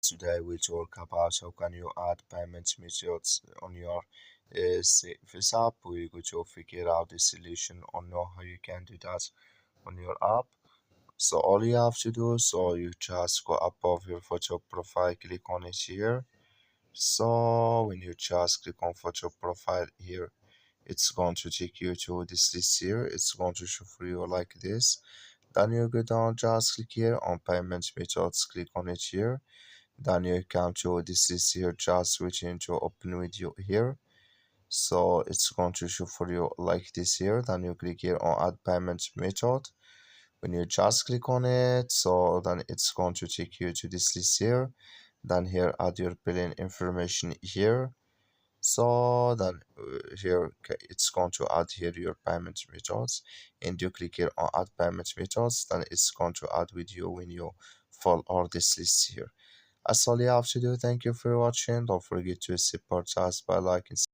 Today we talk about how can you add payment methods on your CVS app. We're going to figure out the solution on how you can do that on your app. So all you have to do, so you just go above your photo profile, click on it here. So when you just click on photo profile here, it's going to take you to this list here. It's going to show for you like this. Then you go down, just click here on payment methods, click on it here. Then you come to this list here, just switch into open video here. So it's going to show for you like this here. Then you click here on add payment method. When you just click on it, so then it's going to take you to this list here. Then here add your billing information here. So then here it's going to add here your payment methods, and you click here on add payment methods. Then it's going to add with you when you follow all this list here. That's all you have to do. Thank you for watching. Don't forget to support us by liking.